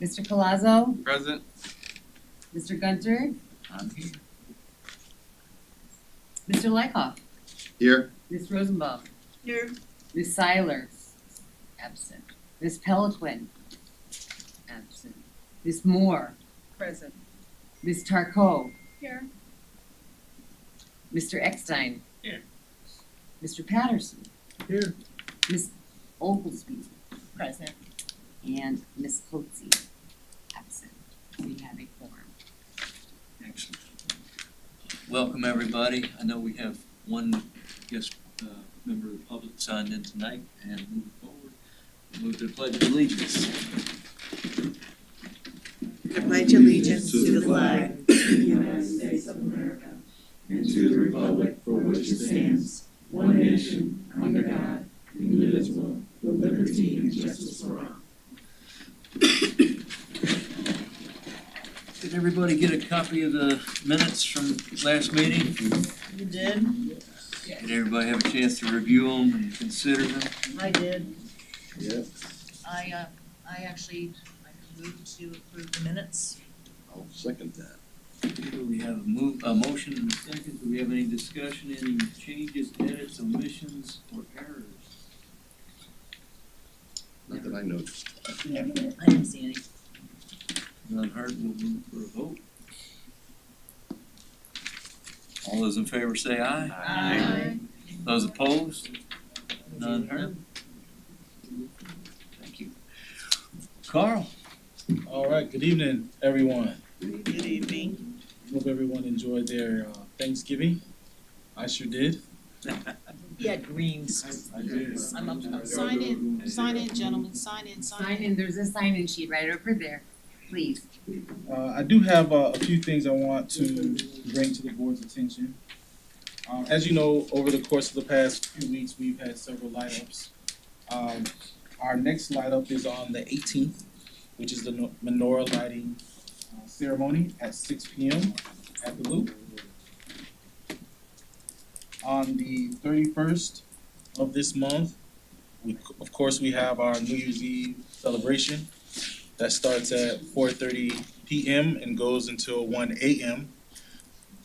Mr. Palazzo, Present. Mr. Gunter, I'm here. Mr. Lykoff, Here. Ms. Rosenbaum, Here. Ms. Seiler, absent. Ms. Peliquin, absent. Ms. Moore, Present. Ms. Tarco, Here. Mr. Eckstein. Here. Mr. Patterson, Here. Ms. Oglesby, Present. and Ms. Coetzee, absent. We have a quorum. Excellent. Welcome, everybody. I know we have one guest member of the public signed in tonight, and moving forward, we'll move to the Pledge of Allegiance. I pledge allegiance to the flag of the United States of America and to the republic for which it stands, one nation, under God, indivisible, with liberty and justice for all. Did everybody get a copy of the minutes from last meeting? You did? Did everybody have a chance to review them and consider them? I did. Yeah. I actually moved to approve the minutes. I'll second that. Do we have a motion and a second? Do we have any discussion, any changes, edits, omissions, or errors? Not that I noticed. I didn't see any. None heard, we'll move for a vote. All those in favor say aye. Aye. Those opposed? None heard? Thank you. Carl? All right, good evening, everyone. Good evening. Hope everyone enjoyed their Thanksgiving. I sure did. He had greens. I did. Sign in, gentlemen, sign in. Sign in, there's a sign-in sheet right over there, please. I do have a few things I want to bring to the board's attention. As you know, over the course of the past few weeks, we've had several light-ups. Our next light-up is on the 18th, which is the menorah lighting ceremony at 6 p.m. at the Loop. On the 31st of this month, of course, we have our New Year's Eve celebration. That starts at 4:30 p.m. and goes until 1 a.m.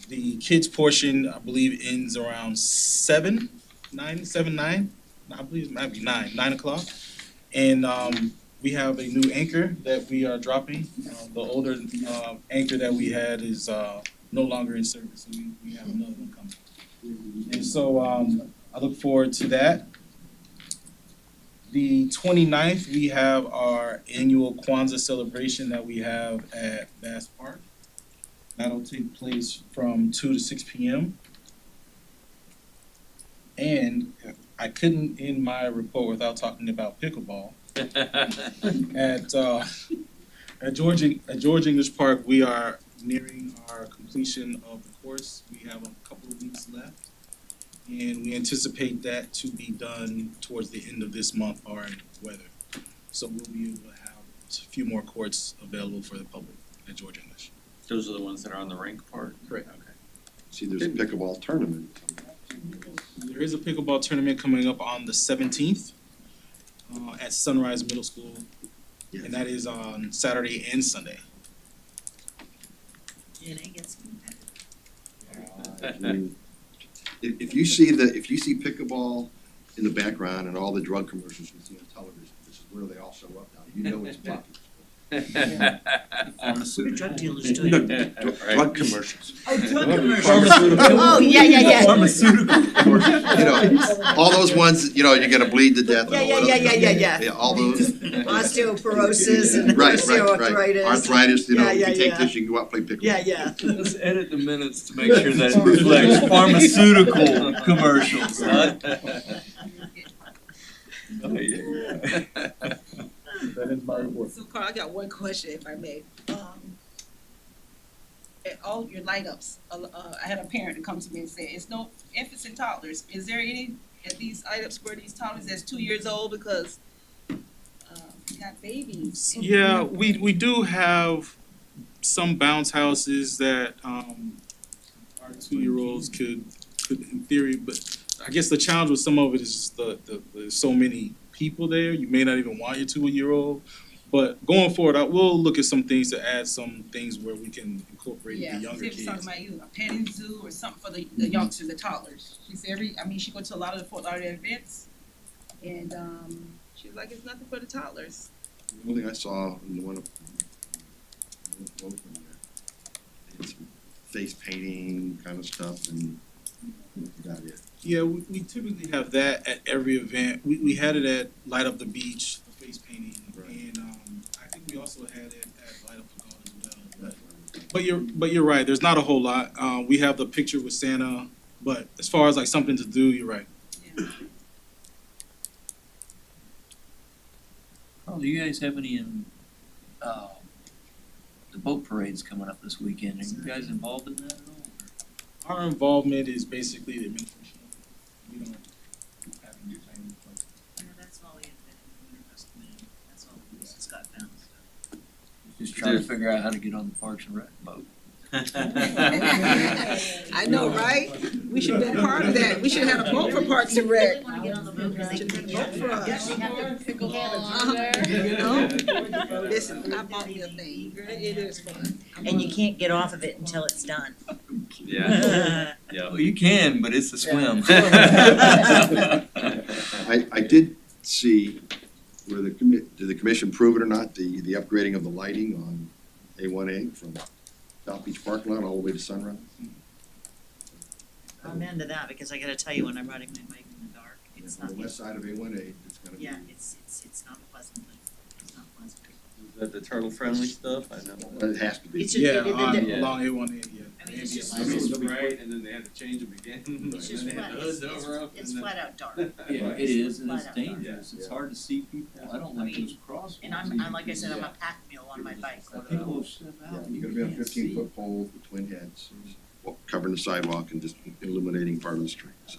The kids portion, I believe, ends around 9. I believe it might be 9 o'clock. And we have a new anchor that we are dropping. The older anchor that we had is no longer in service, so we have another one coming. And so I look forward to that. The 29th, we have our annual Kwanzaa celebration that we have at Bass Park. That'll take place from 2 to 6 p.m. And I couldn't end my report without talking about pickleball. At George English Park, we are nearing our completion of the course. We have a couple of weeks left, and we anticipate that to be done towards the end of this month, barring weather. So we'll be able to have a few more courts available for the public at George English. Those are the ones that are on the rink part? Correct. Okay. See, there's a pickleball tournament. There is a pickleball tournament coming up on the 17th at Sunrise Middle School, and that is on Saturday and Sunday. And I guess. If you see pickleball in the background and all the drug commercials you see on television, this is where they all show up now. You know it's popular. What do drug dealers do? Drug commercials. Oh, drug commercials. Oh, yeah. Pharmaceutical. You know, all those ones, you're gonna bleed to death. and all those- Yeah. Yeah, all those. Osteoporosis and Right. osteoarthritis. Arthritis, Yeah, if you take yeah. this, you can go out and play pickleball. Yeah. Let's edit the minutes to make sure that it reflects pharmaceutical commercials, huh? Oh, yeah. That is my report. So Carl, I got one question if I may. At all your light ups, I had a parent that comes to me and said, it's no infants and toddlers. Is there any at these items for these toddlers that's 2 years old because we got babies? Yeah, we do have some bounce houses that our 2-year-olds could in theory, but I guess the challenge with some of it is just there's so many people there. You may not even want your 2-year-old. But going forward, I will look at some things to add some things where we can incorporate Yeah, the younger she was talking kids. about you, a petting zoo or something for the youngsters, the toddlers. She said she go to a lot of the Fort Lauderdale events, and, she was like, it's nothing for the toddlers. The only thing I saw in the one of, they had some face painting kind of stuff and that's about it. Yeah, we typically have that at every event. We had it at Light Up the Beach, the face painting, Right. and I think we also had it at Light Up the Call as well. But you're right. There's not a whole lot. We have the picture with Santa, but as far as like something to do, you're right. Yeah. Oh, do you guys have any in, the boat parade's coming up this weekend, are you guys involved in that at all? Our involvement is basically the administration. We don't have any planning. Yeah, that's all we had been in the that's all we just got done. Just trying to figure out how to get on the Parks and Rec boat. I know, right? We should be a part of that. We should have a vote for Parks and I really Rec. wanna get on the boat because they Should can vote get, for us. they have the pickleball Uh-huh. Listen, I bought me a thing, girl, it is fun. And you can't get off of it until it's done. Yeah, yeah. Well, you can, but it's a swim. I did see where did the commission prove it or not, the upgrading of the lighting on A1A from South Beach parking lot all the way to Sunrise? I'm into that because I gotta tell you, when I'm riding my bike in the dark, it's On not, the west side of A1A, it's gonna be. yeah, it's not pleasant. It's not pleasant. Is that the turtle friendly stuff? I know. Well, it has to be. It's just, Yeah, Yeah. along A1A, yeah. I mean, it's just, I mean, it's bright, and then they had to change them again. it's just And they had flat, the hoods over 'em, it's and then- flat out dark. Yeah, it is, and it's Flat out. dangerous, it's hard to see people, I don't like those crosswalks. And I'm like I said, I'm a pack mule on my bike. People will step Yeah, out, you're you gonna be on can't see. 15-foot poles with twin heads, covering the sidewalk and just illuminating part of the street, so.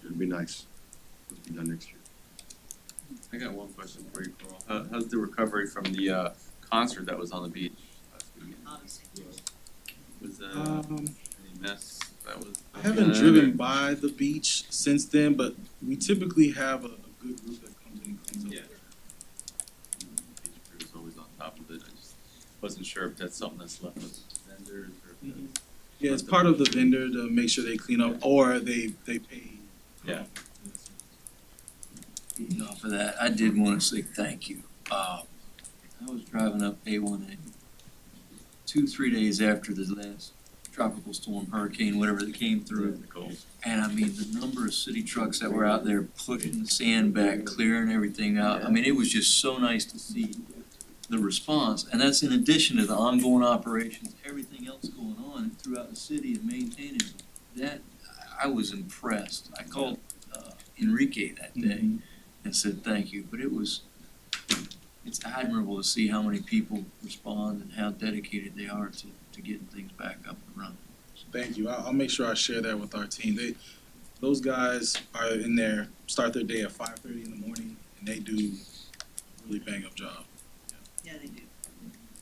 It'd be nice, it'll be done next year. I got one question for you, Carl. How's the recovery from the concert that was on the beach last weekend? Obviously. Was Um, any mess that was? I haven't driven by the beach since then, but we typically have a good group that comes in and cleans up. Yeah. Beach crew is always on top of it. I just wasn't sure if that's something that's left with vendors or if Mhm. that's. Yeah, it's part of the vendor to make sure they clean up, or they pay. Yeah. Getting off of that, I did wanna say thank you. I was driving up A1A 2-3 days after the last tropical storm, hurricane, whatever that came through. And I mean, the number of city trucks that were out there pushing the sand back, clearing everything out, I mean, it was just so nice to see the response. And that's in addition to the ongoing operations, everything else going on throughout the city and maintaining that. I was impressed. I called Enrique that day and said thank you, but it's admirable to see how many people respond and how dedicated they are to getting things back up and running. Thank you. I'll make sure I share that with our team. Those guys are in there, start their day at 5:30 in the morning, and they do a really bang up job. Yeah, they do.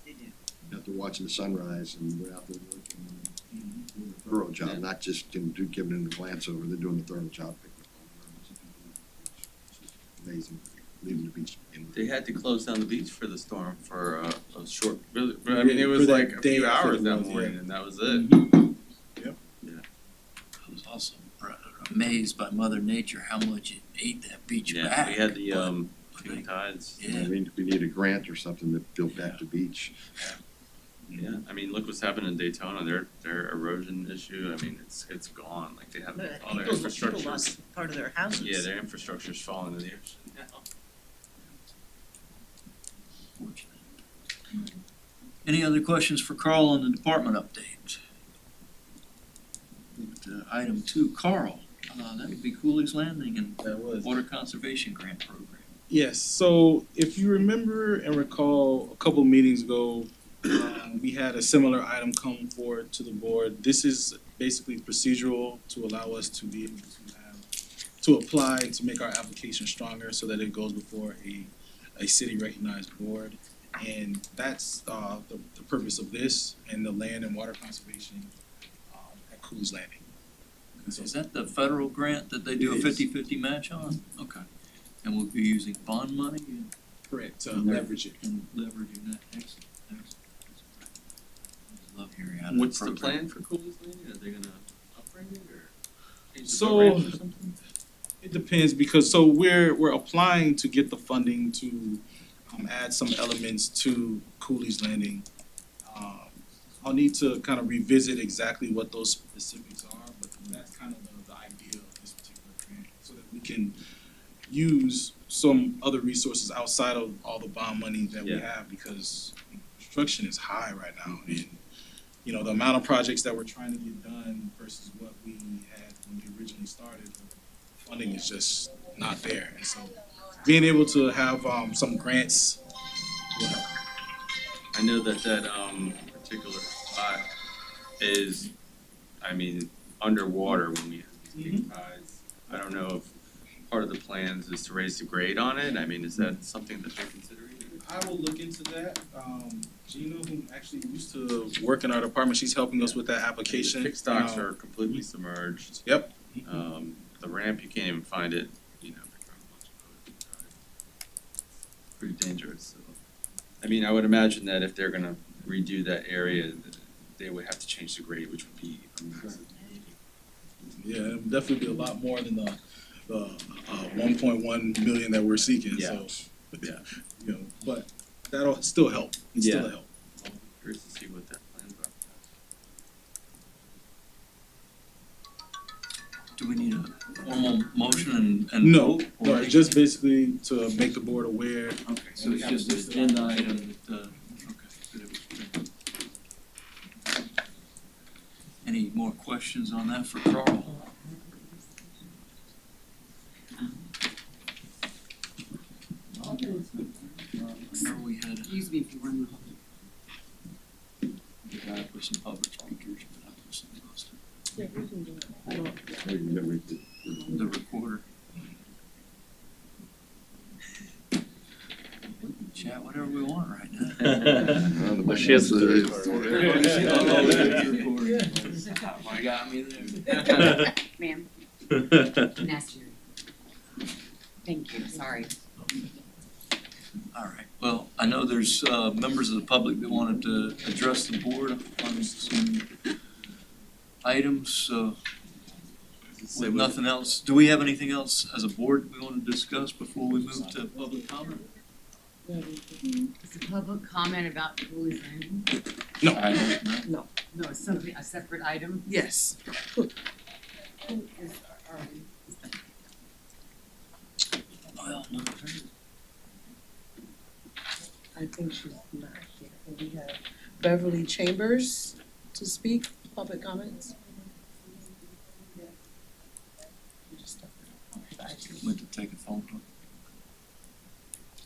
They do. After watching the sunrise and we're out there working, doing a thorough Yeah. job, not just giving it a glance over, they're doing a thorough job. Picking up all the It's just amazing, leaving the beach. They had to close down the beach for the storm for a short, really, I mean, it was For that like a day few after hours it that was, morning yeah. and that was it. I was also amazed by Mother Nature, how much it ate that beach Yeah, back. we had the, but king tides. Yeah. I mean, we need a grant or something to build back the beach. Yeah, I mean, look what's happened in Daytona, their erosion issue, I mean, it's gone, like they have But all their people infrastructure. lost part of their houses. Yeah, their infrastructure's falling into the ocean now. Fortunate. Any other questions for Carl on the department update? Item 2, Carl, that would be Cooley's Landing and That was. Water Conservation Grant Program. Yes, so if you remember and recall, a couple meetings ago, we had a similar item come forward to the board. This is basically procedural to allow us to be able to apply to make our application stronger so that it goes before a city recognized board. And that's the purpose of this and the land and water conservation at Cooley's Landing. Is that the federal grant that they do a It is. 50-50 match on? Okay. And we'll be using bond money Correct, to And leverage it. and leveraging that. Excellent, excellent. Love hearing out of What's the program. plan for Cooley's Landing? Are they gonna upgrade it or change the So- governance or something? It depends, because so we're applying to get the funding to add some elements to Cooley's Landing. I'll need to kind of revisit exactly what those specifics are, but that's kind of the idea of this particular grant, so that we can use some other resources outside of all the bond money that we Yeah. have, because construction is high right now, and you know, the amount of projects that we're trying to get done versus what we had when we originally started, funding is just not there, and so being able to have some grants will help. I know that particular spot is, I mean, underwater when we have these big tides. I don't know if part of the plans is to raise the grade on it. I mean, is that something that they're considering? I will look into that. Gina, who actually used to work in our department, she's helping us with that application. The fixed docks are completely submerged. Yep. The ramp, you can't even find it, you know, from a bunch of boats and drive. Pretty dangerous, so. I mean, I would imagine that if they're gonna redo that area, they would have to change the grade, which would be a massive. Yeah, it would definitely be a lot more than the 1.1 million that we're seeking, so. Yeah. You know, but that'll still help. It's still a Yeah. help. Well, curious to see what their plans are. Do we need a formal motion and No, vote? no, it's just basically to make the board aware. Okay, so it's just an agenda item that, okay, that it was printed. Any more questions on that for Carl? Sure, we had Excuse me if you run the a guy with some public speakers, but I was lost Maybe that we could- the recorder. We can chat whatever we want right now. Well, she has Oh, I got me there. Ma'am, that's you. Thank you, sorry. All right, well, I know there's members of the public that wanted to address the board on some items, with nothing else. Do we have anything else as a board we want to discuss before we move to public comment? Is the public comment about Cooley's Landing? No. I don't know. No, it's something, a separate item? Yes. Well, no, I think she's not here. And we have Beverly Chambers to speak, public comments. went to take a phone call.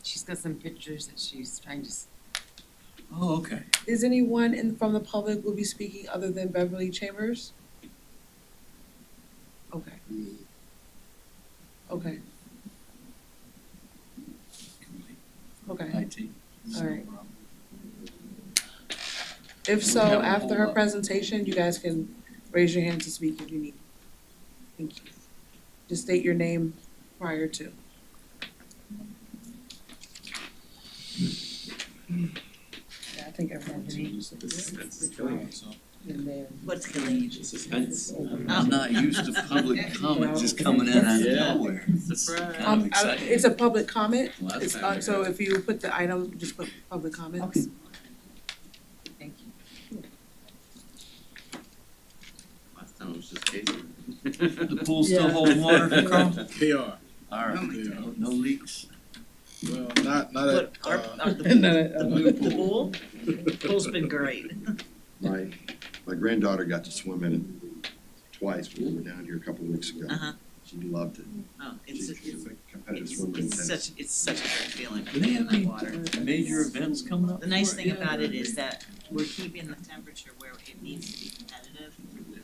She's got some pictures that she's trying to, Oh, okay. Is anyone from the public will be speaking other than Beverly Chambers? Okay. Okay, okay. IT. All right. If so, We have a after whole her lot. presentation, you guys can raise your hand to speak if you need. Thank you. Just state your name prior to. Yeah, I think everyone's. And then. What's killing you? Suspense. I'm not used to public comment just coming in out of nowhere. Surprise. Kind of exciting. It's a public comment, Last it's, time we so had- if you put the item, just put public comments. okay. Thank you. Last time it was just Casey. The pool still holding water for Carl? They are. All right, They are. no leaks. Well, not at, What, our, the the pool? Pool's been great. My granddaughter got to swim in it twice when we were down here a couple of weeks ago. Uh-huh. She loved it. Oh, She's it's a competitive swimmer in tennis. it's such a great feeling Do they in have that any water. major events coming up? The nice for it thing yet, about or- it is that we're keeping the temperature where it needs to be competitive.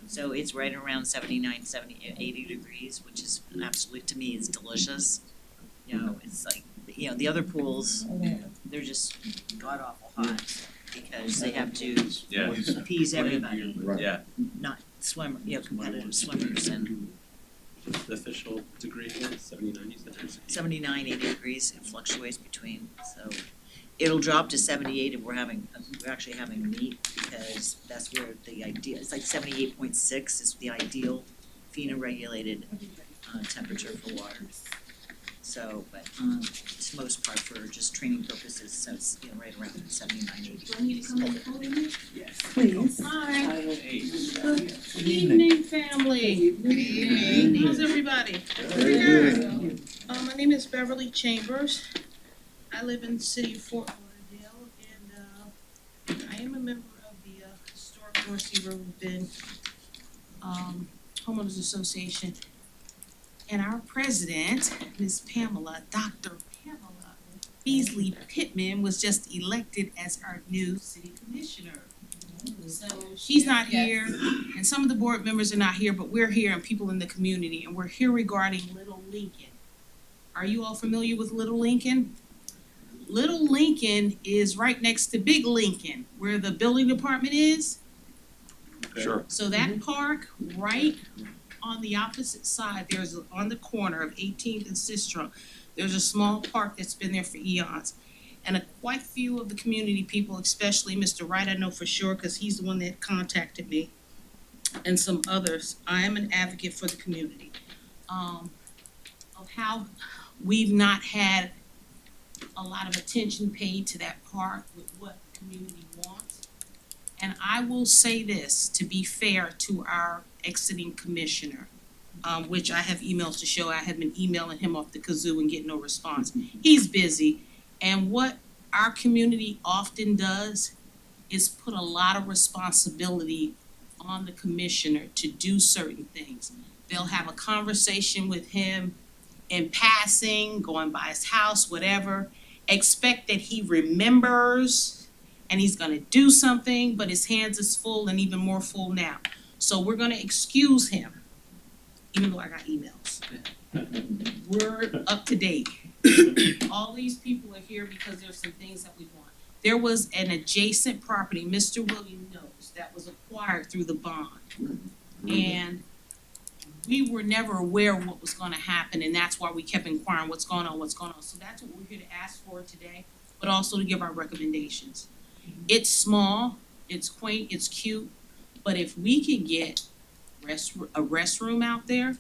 So it's right around 79, 70, 80 degrees, which is absolutely, to me, is delicious. You know, it's like, you know, the other pools, they're just god awful hot because they have to Yeah. appease everybody, Right. Yeah. not swimmer, you know, competitive swimmers, and The official degree is 79, you said, or 60? 79, 80 degrees, it fluctuates between, so it'll drop to 78 if we're actually having meat, because that's where the ideal, it's like 78.6 is the ideal FINA regulated temperature for water. So, but it's most part for just training purposes, so it's, you know, right around 79, 80 degrees. Please. Hi, Hey. good evening, family. Good evening. How's everybody? Very good. My name is Beverly Chambers. I live in the city of Fort Lauderdale, and I am a member of the Historic Dorsey Road Bend Homeowners Association. And our president, Ms. Pamela, Dr. Pamela Beasley Pittman, was just elected as our new city commissioner. So she's not here, and some of the board members are not here, but we're here and people in the community, and we're here regarding Little Lincoln. Are you all familiar with Little Lincoln? Little Lincoln is right next to Big Lincoln, where the building department is. Sure. So that park, right on the opposite side, on the corner of 18th and Sistrum, there's a small park that's been there for eons. And quite few of the community people, especially Mr. Wright, I know for sure, because he's the one that contacted me, and some others, I am an advocate for the community. Of how we've not had a lot of attention paid to that park with what the community wants. And I will say this, to be fair to our exiting commissioner, which I have emails to show. I have been emailing him off the kazoo and getting no response. He's busy. And what our community often does is put a lot of responsibility on the commissioner to do certain things. They'll have a conversation with him in passing, going by his house, whatever, expect that he remembers and he's gonna do something, but his hands is full and even more full now. So we're gonna excuse him, even though I got emails. We're up to date. All these people are here because there's some things that we want. There was an adjacent property, Mr. William knows, that was acquired through the bond. And we were never aware of what was gonna happen, and that's why we kept inquiring what's going on. So that's what we're here to ask for today, but also to give our recommendations. It's small, it's quaint, it's cute, but if we can get a restroom out there,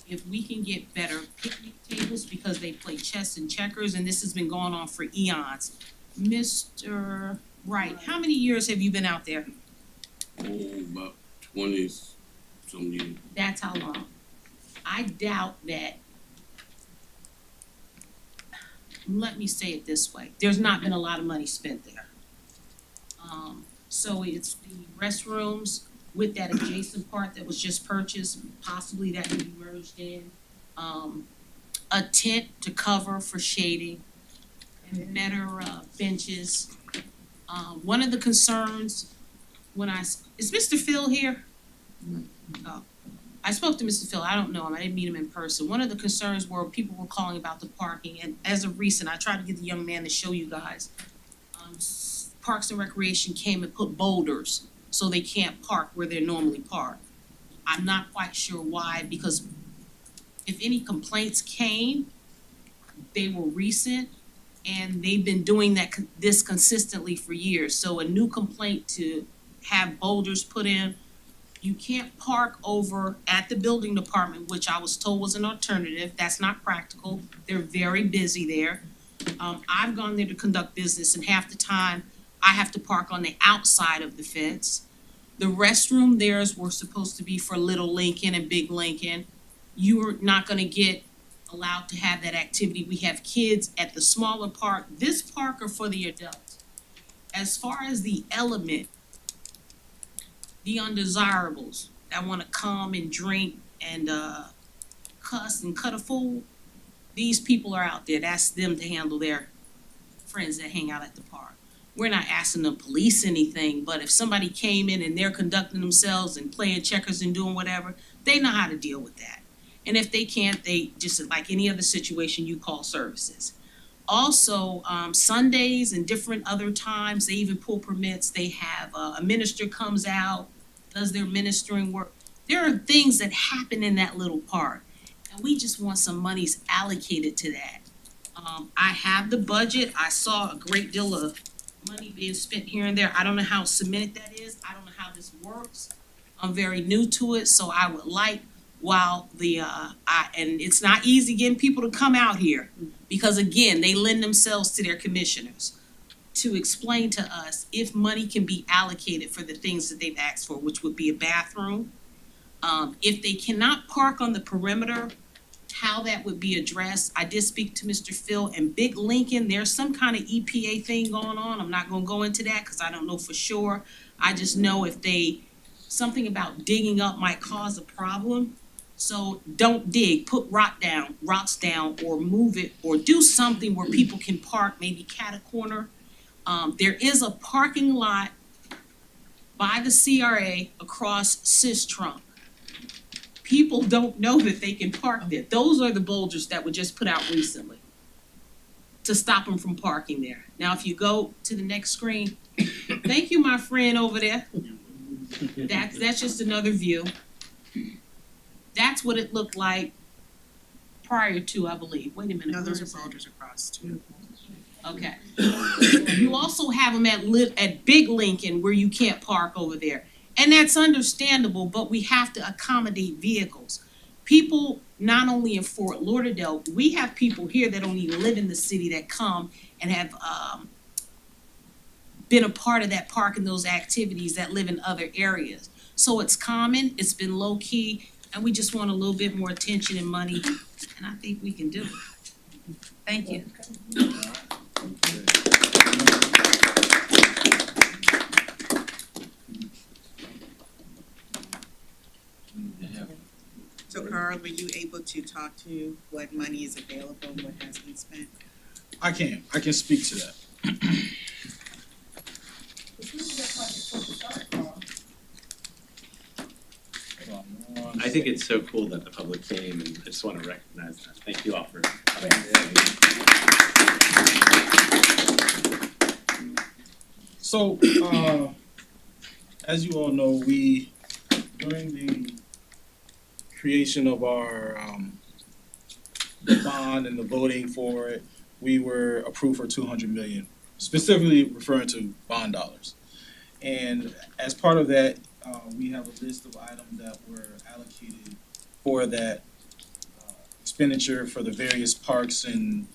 if we can get better picnic tables, because they play chess and checkers, and this has been going on for eons. Mr. Wright, how many years have you been out there? Oh, about 20-some years. That's how long. I doubt that. Let me say it this way, there's not been a lot of money spent there. So it's the restrooms with that adjacent part that was just purchased, possibly that can be merged in. A tent to cover for shading, and better benches. One of the concerns is Mr. Phil here? Oh, I spoke to Mr. Phil, I don't know him, I didn't meet him in person. One of the concerns were people were calling about the parking, and as of recent, I tried to get the young man to show you guys. Parks and Recreation came and put boulders, so they can't park where they're normally parked. I'm not quite sure why, because if any complaints came, they were recent, and they've been doing this consistently for years. So a new complaint to have boulders put in. You can't park over at the building department, which I was told was an alternative. That's not practical. They're very busy there. I've gone there to conduct business, and half the time I have to park on the outside of the fence. The restroom theirs were supposed to be for Little Lincoln and Big Lincoln. You are not gonna get allowed to have that activity. We have kids at the smaller park. This park are for the adults. As far as the element, the undesirables that wanna come and drink and cuss and cut a fool, these people are out there. That's them to handle their friends that hang out at the park. We're not asking them to police anything, but if somebody came in and they're conducting themselves and playing checkers and doing whatever, they know how to deal with that. And if they can't, they just, like any other situation, you call services. Also, Sundays and different other times, they even pull permits. They have a minister comes out, does their ministering work. There are things that happen in that little park, and we just want some monies allocated to that. I have the budget, I saw a great deal of money being spent here and there, I don't know how cemented that is, I don't know how this works. I'm very new to it, so I would like, while and it's not easy getting people to come out here, because again, they lend themselves to their commissioners, to explain to us if money can be allocated for the things that they've asked for, which would be a bathroom. If they cannot park on the perimeter, how that would be addressed. I did speak to Mr. Phil, and Big Lincoln, there's some kind of EPA thing going on. I'm not gonna go into that because I don't know for sure. I just know if something about digging up might cause a problem. So don't dig, put rocks down, or move it, or do something where people can park, maybe cat a corner. There is a parking lot by the CRA across Trump. People don't know that they can park there. Those are the bulges that were just put out recently to stop them from parking there. Now, if you go to the next screen, thank you, my friend over there. That's just another view. That's what it looked like prior to, I believe. Wait a minute. No, those where are is it? bulges across too. Okay. You also have them at Big Lincoln where you can't park over there. And that's understandable, but we have to accommodate vehicles. People, not only in Fort Lauderdale, we have people here that don't even live in the city that come and have been a part of that park and those activities that live in other areas. So it's common, it's been low key, and we just want a little bit more attention and money, and I think we can do it. Thank you. So Carl, were you able to talk to what money is available, what has been spent? I can speak to that. I think it's so cool that the public came, and I just want to recognize that. Thank you all for. So, as you all know, during the creation of our the bond and the voting for it, we were approved for 200 million, specifically referring to bond dollars. And as part of that, we have a list of items that were allocated for that expenditure for the various parks and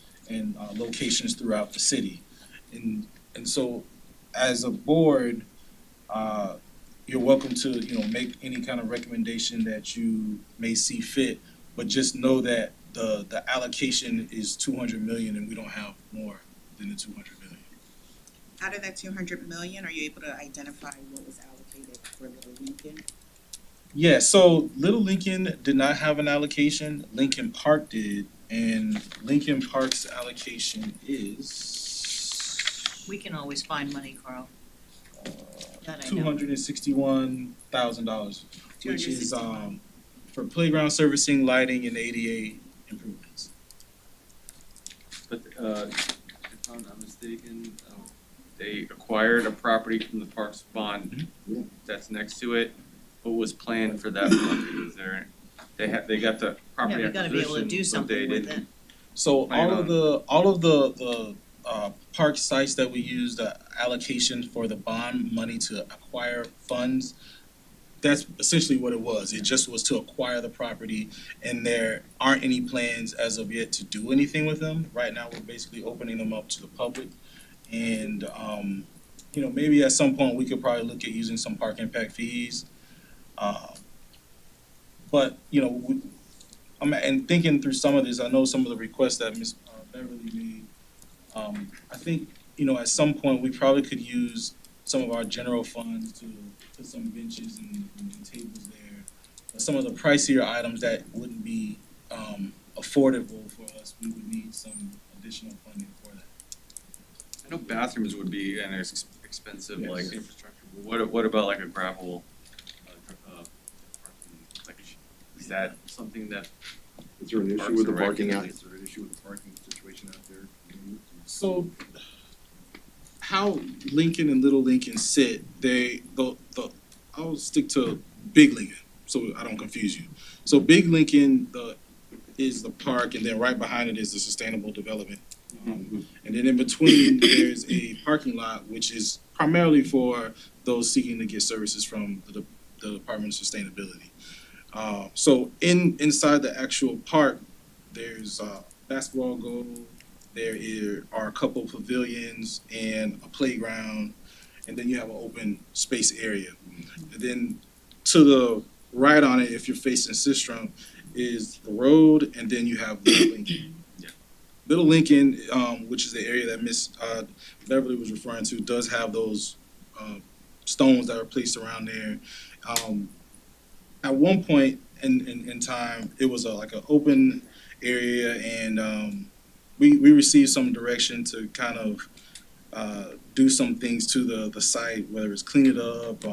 locations throughout the city. And so, as a board, you're welcome to make any kind of recommendation that you may see fit, but just know that the allocation is 200 million, and we don't have more than the 200 million. Out of that 200 million, are you able to identify what was allocated for Little Lincoln? Yeah, so Little Lincoln did not have an allocation. Lincoln Park did, and Lincoln Park's allocation is We can always find money, Carl. That I know. $261,000, which is for playground servicing, lighting, and ADA improvements. But if I'm not mistaken, they acquired a property from the Parks Bond that's next to it. What was planned for that property? Was there, they got the property Yeah, we gotta be able to do acquisition, but they something with didn't. it. So Plan all of the park sites that we use the allocation for the bond money to acquire funds, that's essentially what it was. It just was to acquire the property, and there aren't any plans as of yet to do anything with them. Right now, we're basically opening them up to the public, and maybe at some point we could probably look at using some park impact fees. But and thinking through some of this, I know some of the requests that Ms. Beverly made. I think at some point we probably could use some of our general funds to put some benches and tables there. But some of the pricier items that wouldn't be affordable for us, we would need some additional funding for that. I know bathrooms would be an expensive Yes. like infrastructure. But what about like a gravel? Is that something that? Is there an issue Parks with the and Rec parking can out, do? is there an issue with the parking situation out there? So how Lincoln and Little Lincoln sit, I'll stick to Big Lincoln so I don't confuse you. So Big Lincoln, is the park, and then right behind it is the sustainable development. And then in between, there's a parking lot, which is primarily for those seeking to get services from the Department of Sustainability. So inside the actual park, there's basketball goal, are a couple pavilions and a playground, and then you have an open space area. And then to the right on it, if you're facing Sistrum, is the road, and then you have Little Lincoln. Little Lincoln, which is the area that Miss Beverly was referring to, does have those stones that are placed around there. At one point in time, it was like an open area, and we received some direction to kind of do some things to the site, whether it's clean it up.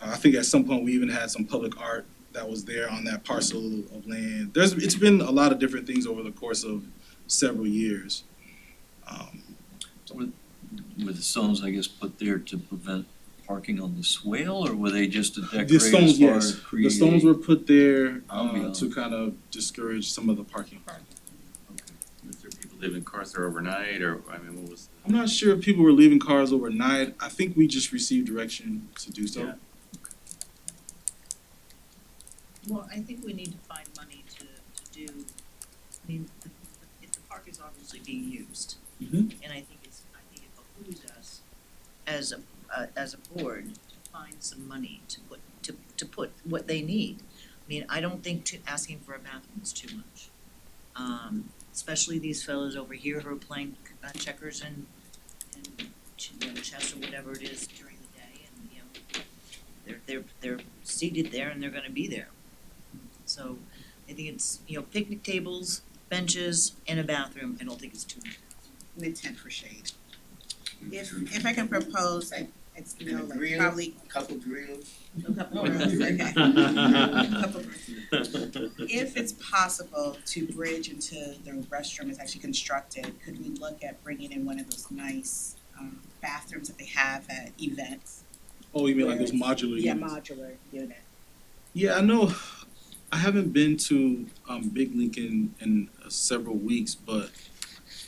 I think at some point we even had some public art that was there on that parcel of land. It's been a lot of different things over the course of several years. Were the stones, I guess, put there to prevent parking on the swale, or were they just to decorate The stones, as far yes. as create? The stones were put there Ambiance. to kind of discourage some of the parking. Is there people leaving cars there overnight, or, I mean, what was? I'm not sure if people were leaving cars overnight. I think we just received direction to do so. Yeah. Well, I think we need to find money to do, I mean, if the park is obviously being used. Mhm. And I think it behooves us as a board to find some money to put what they need. I mean, I don't think asking for a bathroom is too much. Especially these fellows over here who are playing checkers and chess or whatever it is during the day, and they're seated there and they're gonna be there. So I think it's, picnic tables, benches, and a bathroom. I don't think it's too much. And a tent for shade. If I can propose, it's, And a like grill. probably Couple drills. a couple of grills, okay. Couple grills. If it's possible to bridge into the restroom is actually constructed, could we look at bringing in one of those nice bathrooms that they have at events? Oh, you mean like those modular Yeah, units? modular unit. Yeah, I know. I haven't been to Big Lincoln in several weeks, but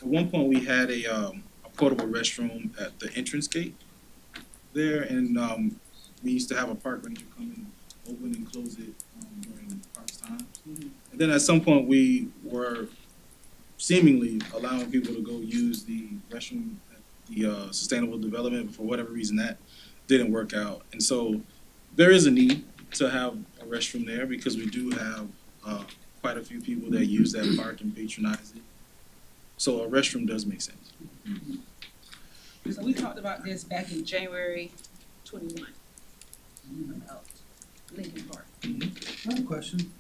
at one point we had a portable restroom at the entrance gate there, and we used to have a park ranger come and open and close it during parks times. Mhm. And then at some point we were seemingly allowing people to go use the restroom at the sustainable development, but for whatever reason that didn't work out. And so there is a need to have a restroom there because we do have quite a few people that use that park and patronize it. So a restroom does make sense. So we talked about this back in January 21. About Lincoln Park. I have a question.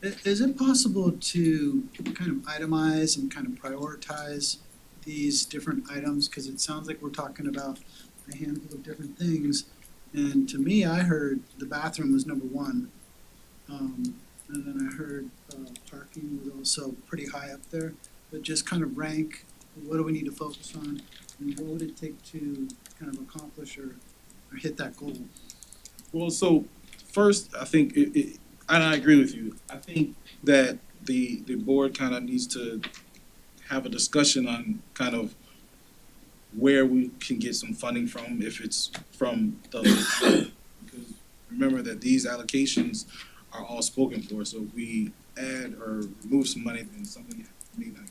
Is it possible to kind of itemize and kind of prioritize these different items? Because it sounds like we're talking about a handful of different things. And to me, I heard the bathroom was number one. And then I heard parking was also pretty high up there. But just kind of rank, what do we need to focus on? And what would it take to kind of accomplish or hit that goal? Well, so first, I think, and I agree with you, I think that the board kind of needs to have a discussion on kind of where we can get some funding from, if it's from the, because remember that these allocations are all spoken for, so if we add or remove some money, then something may not.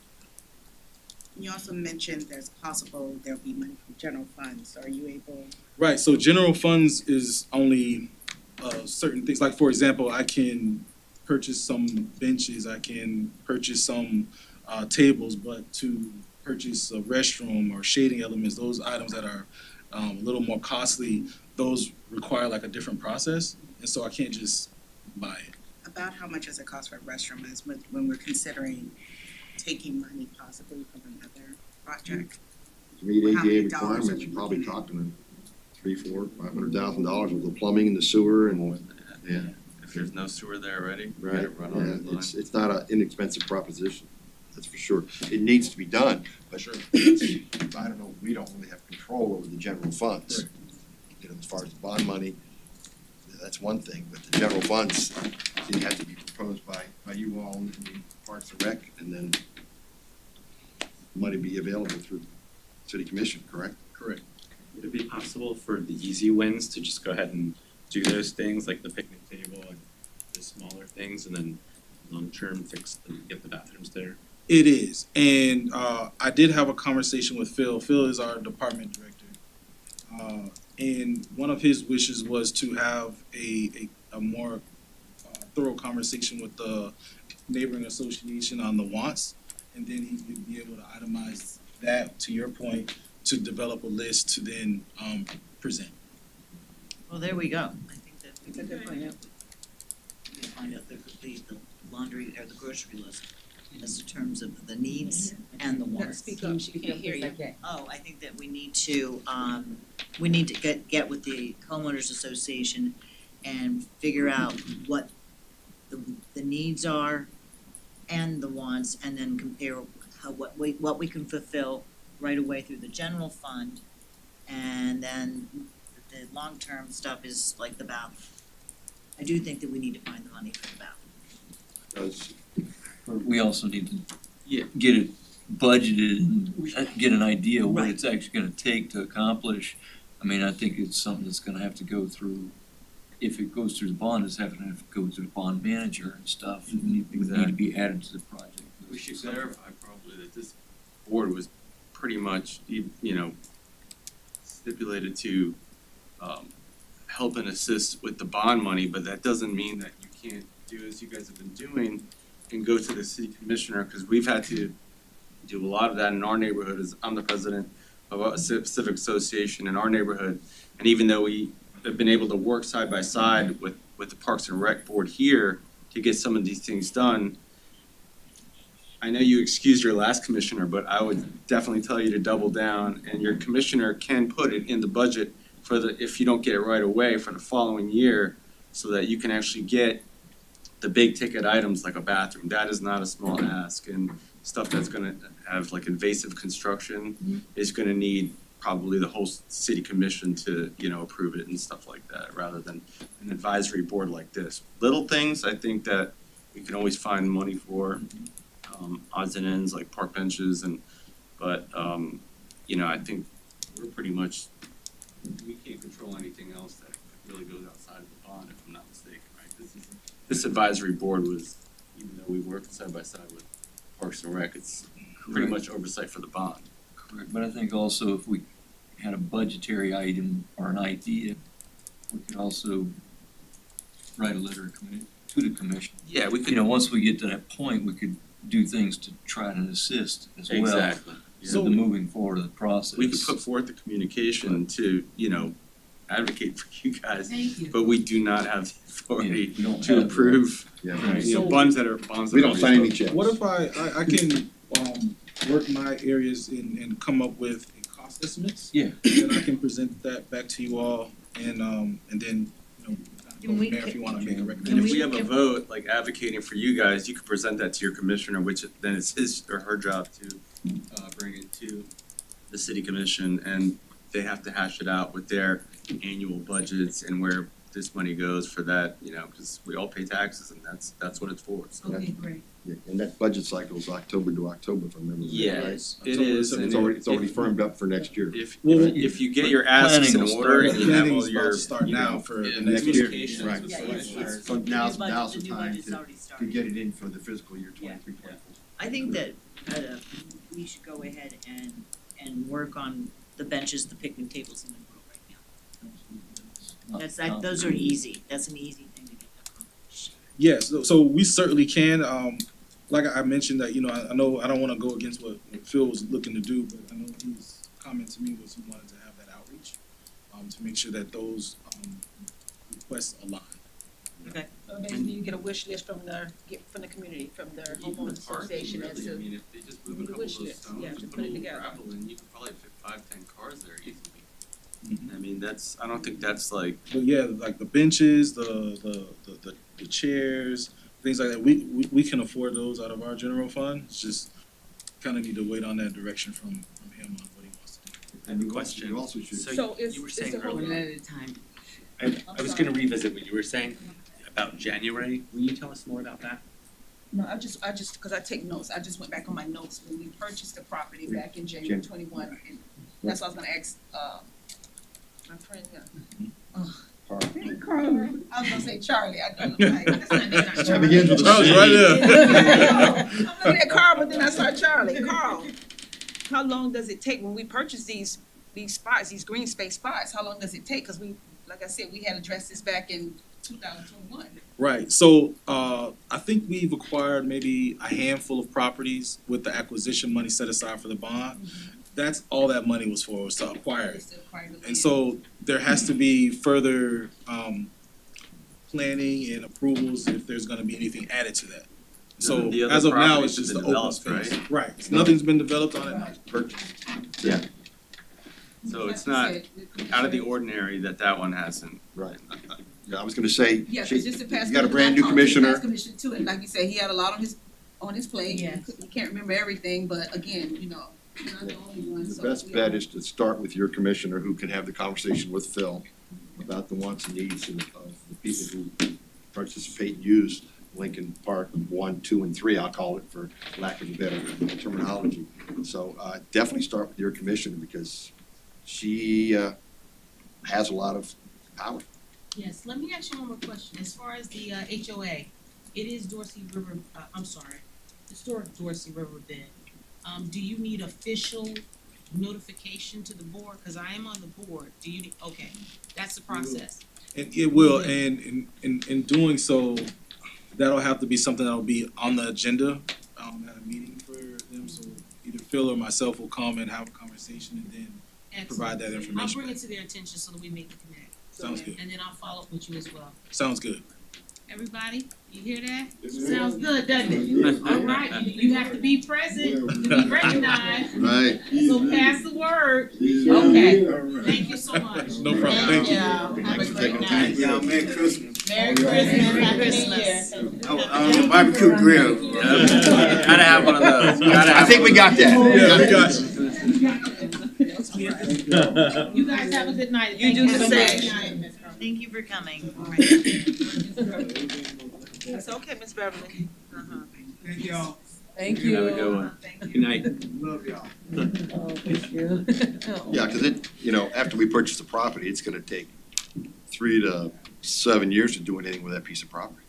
You also mentioned there's possible there'll be money from general funds. Are you able? Right, so general funds is only certain things, like for example, I can purchase some benches, I can purchase some tables, but to purchase a restroom or shading elements, those items that are a little more costly, those require like a different process, and so I can't just buy it. About how much does it cost for a restroom is when we're considering taking money possibly from another project? To meet How many ADA dollars are requirements, we you're probably looking at? talking $300,000-$500,000 with the plumbing and the sewer and, yeah. If there's no sewer there already, you Right, gotta run on that yeah, line. it's not an inexpensive proposition, that's for sure. It needs to be done, but Sure. I don't know, we don't really have control over the general funds. Right. You know, as far as bond money, that's one thing, but the general funds, it had to be proposed by you all in the Parks and Rec, and then money be available through city commission, correct? Correct. Would it be possible for the easy wins to just go ahead and do those things, like the picnic table and the smaller things, and then long-term get the bathrooms there? It is, and I did have a conversation with Phil. Phil is our department director. And one of his wishes was to have a more thorough conversation with the neighboring association on the wants. And then he would be able to itemize that, to your point, to develop a list to then present. Well, there we go. I think that we That's a good point, yeah. can find out the laundry or the grocery list as in terms of the needs and the wants. Speak up, she can't hear you. Oh, I think that we need to get with the homeowners association and figure out what the needs are and the wants, and then compare what we can fulfill right away through the general fund. And then the long-term stuff is like the bathroom. I do think that we need to find the money for the bathroom. Because We also need to get it budgeted and get an idea what Right. it's actually gonna take to accomplish. I mean, I think it's something that's gonna have to go through, if it goes through the bond, it's having to have to go through the bond manager and stuff. It would need to be added to the project. We should clarify probably that this board was pretty much, stipulated to, help and assist with the bond money, but that doesn't mean that you can't do as you guys have been doing and go to the city commissioner, because we've had to do a lot of that in our neighborhood. As I'm the president of a civic association in our neighborhood, and even though we have been able to work side by side with the Parks and Rec board here to get some of these things done, I know you excused your last commissioner, but I would definitely tell you to double down, and your commissioner can put it in the budget for if you don't get it right away, for the following year, so that you can actually get the big ticket items like a bathroom. That is not a small ask, and stuff that's gonna have like invasive construction is gonna need probably the whole city commission to, approve it and stuff like that, rather than an advisory board like this. Little things, I think that we can always find money for, odds and ends like park benches but I think we're pretty much, we can't control anything else that really goes outside of the bond, if I'm not mistaken, right? This advisory board was, even though we work side by side with Parks and Rec, it's pretty much oversight for the bond. Correct, but I think also if we had a budgetary item or an idea, we could also write a letter to the commission. Yeah, we could. Once we get to that point, we could do things to try to assist as well. Exactly. So the moving forward of the process. We could put forth the communication to, advocate for you guys, Thank you. but we do not have the authority we don't to have approve, Yeah, bonds that are bonds that we are. don't sign any checks. What if I can work my areas and come up with cost estimates? Yeah. And then I can present that back to you all, and then, go Can from we- there if you wanna make a And recommendation. if we have a vote, like advocating for you guys, you could present that to your commissioner, which then it's his or her job to bring it to the city commission, and they have to hash it out with their annual budgets and where this money goes for that, because we all pay taxes and that's what it's for, so. Okay, great. Yeah, and that budget cycle is October to October, if I remember right. Yeah, right? it is, and It's already firmed up for next year. if you get your asks in Planning will order start. and you have all Planning's about your, to start now for the yeah, next year. communications Right. with Yeah, the it's- commissioners. So now's The the new time budget's already to started. get it in for the fiscal year 23-24. I think that we should go ahead and work on the benches, the picnic tables in the room right now. Those are easy, that's an easy thing to get accomplished. Yes, so we certainly can. Like I mentioned that, I know I don't wanna go against what Phil was looking to do, but I know his comment to me was he wanted to have that outreach, to make sure that those, requests align. Okay. So basically you get a wish list from the community, from their Even homeowners the parking, association as really, I to. mean, if they just move a the couple of wish those list, stones, yeah, just to put put a it little together. gravel in, you could probably fit 5-10 cars there easily. Mhm. I mean, I don't think that's like, But yeah, like the benches, the chairs, things like that, we can afford those out of our general fund. It's just kinda need to wait on that direction from him on what he wants to do. I have a question. You also should. So is you were is saying the whole- One at a time. I was gonna revisit what you were saying about January. Will you tell us more about that? No, I just, cause I take notes, I just went back on my notes when we purchased the property back in January 21, and that's what I was gonna ask, my friend, Carl. I was gonna say Charlie, I don't know, like, that's not That Charlie. begins with a Charlie's C. right there. I'm looking at Carl, but then I saw Charlie. Carl, how long does it take when we purchase these spots, these green space spots? How long does it take? Cause we, like I said, we had addressed this back in 2021. Right, so I think we've acquired maybe a handful of properties with the acquisition money set aside for the bond. That's all that money was for, was to acquire it. Just to acquire the land. And so there has to be further planning and approvals if there's gonna be anything added to that. So The other as of now, properties it's just have the been open developed, space. Right, so nothing's been developed on it. Purchase. So it's not out of the ordinary that one hasn't. Right. Yeah, I was gonna say, Yeah, she- cause just to pass. you got a brand new commissioner. Commissioner too, and like you said, he had a lot on his plate. Yes. He can't remember everything, but again, you're not the only one, The so. best we bet all- is to start with your commissioner who can have the conversation with Phil about the wants and needs of the people who participate and use Lincoln Park 1, 2, and 3, I'll call it for lack of a better terminology. So definitely start with your commissioner because she has a lot of power. Yes, let me ask you one more question. As far as the HOA, it is Dorsey River, historic Dorsey River bed. Do you need official notification to the board? Cause I am on the board. Do you, okay, that's the process. And it will, and in doing so, that'll have to be something that'll be on the agenda at a meeting for them. So either Phil or myself will come and have a conversation and then provide that I'll information. bring it to their attention so that we make the connect. Sounds good. And then I'll follow up with you as well. Sounds good. Everybody, you hear that? Sounds good, doesn't it? All right, you have to be present to be recognized. Right. So pass the word. Okay, thank you so much. No problem, thank you. Have a great night. Y'all, Merry Christmas. Merry Christmas, Happy New Year. On the barbecue grill. Gotta have one of those. I think we got that. Yeah, we got you. You guys have a good night. You do the Thank you. same. Thank you for coming. It's okay, Miss Beverly. Thank y'all. Thank Have a good you. one. Good night. Love y'all. Oh, thank you. Yeah, because after we purchase the property, it's gonna take 3 to 7 years to do anything with that piece of property.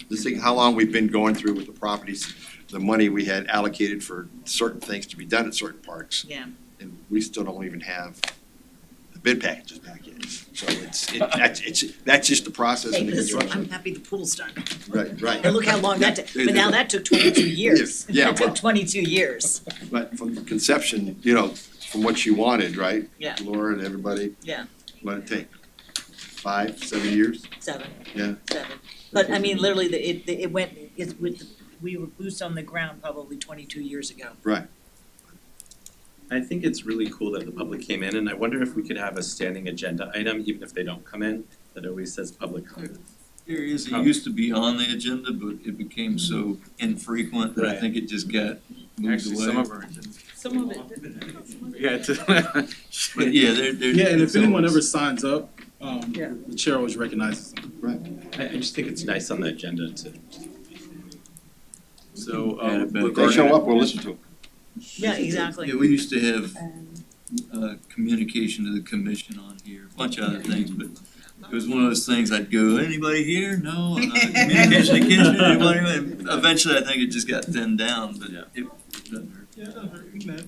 Just think how long we've been going through with the properties, the money we had allocated for certain things to be done at certain parks. Yeah. And we still don't even have the bid packages back yet. So that's just the process Hey, in the listen, construction. I'm happy the pool's done. Right. And look how long that took, but now that took 22 years. Yeah, That took well- 22 years. But from conception, from what you wanted, right? Yeah. Laura and everybody, Yeah, what it take? 5, 7 years? 7. Yeah. 7. But I mean, literally, we were boots on the ground probably 22 years ago. Right. I think it's really cool that the public came in, and I wonder if we could have a standing agenda item, even if they don't come in, that always says public comment. There is, it used to be on the agenda, but it became so infrequent that I Right. think it just got moved Actually, away. some of our Some of it. Yeah, to. But yeah, there. Yeah, and if it's anyone always- ever signs up, Yeah. the chair always recognizes them. Right. I just think it's nice on the agenda to. So, Yeah, If they regarding. show up, we'll listen to them. Yeah, exactly. Yeah, we used to have communication to the commission on here, a bunch of other things, but it was one of those things I'd go, anybody here? No, communication to kitchen, anybody? And eventually, I think it just got thinned down, but Yeah. it doesn't hurt. Yeah, it doesn't hurt. We can have-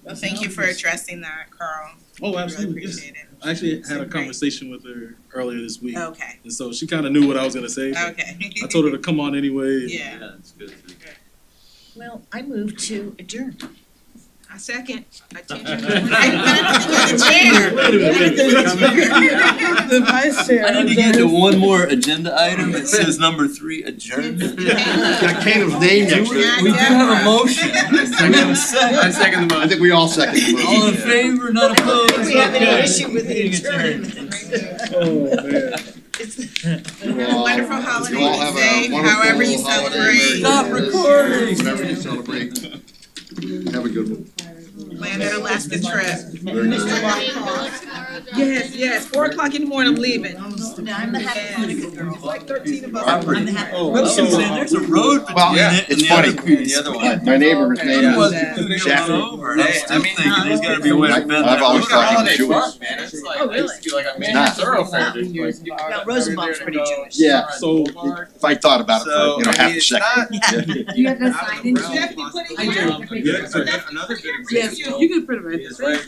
Well, thank you for addressing that, Carl. Oh, Really absolutely, yes. appreciate it. I actually had a Great. conversation with her earlier this week, Okay, and so she kind of knew what I was gonna say. So okay. I told her to come on anyway. Yeah. that's good. Well, I move to adjourn. I second. I change I The vice chair. I need to get to one more agenda item. It says number 3, adjournment. Got Canaan's name next to We do it. have a motion. Do we have a second? I second the I motion. think we all second the motion. All in favor, not opposed? We have any Okay. issue with the Meeting adjourned. adjournment. Oh, man. You all- Wonderful you holiday all have a today, wonderful however you holiday. celebrate. Stop recording. Whatever you celebrate. Have a good one. Plan that Alaska trip. Yes, 4 o'clock in the morning, I'm leaving. No, I'm the happy Monica girl. It's like 13 of us. I'm I'm the happy. There's a road Well, between it and it's the other, funny. and the other one. My neighbor's name Otherwise, is the two neighbors Jack. over, hey, I'm still thinking there's gotta be a way to bend that. I've always road. thought he was Holiday Jewish. Park, man, it's like, Oh, really? I used to feel like I'm in not. a thoroughfare, there's like, you No, got Rosenbaum's there pretty to go. Jewish. Yeah, So, if I thought about it So, for, I half mean, a it's second. not, Do you have the signage? Jeff, you put it I here. do. Another good example Yes, you can put it right is right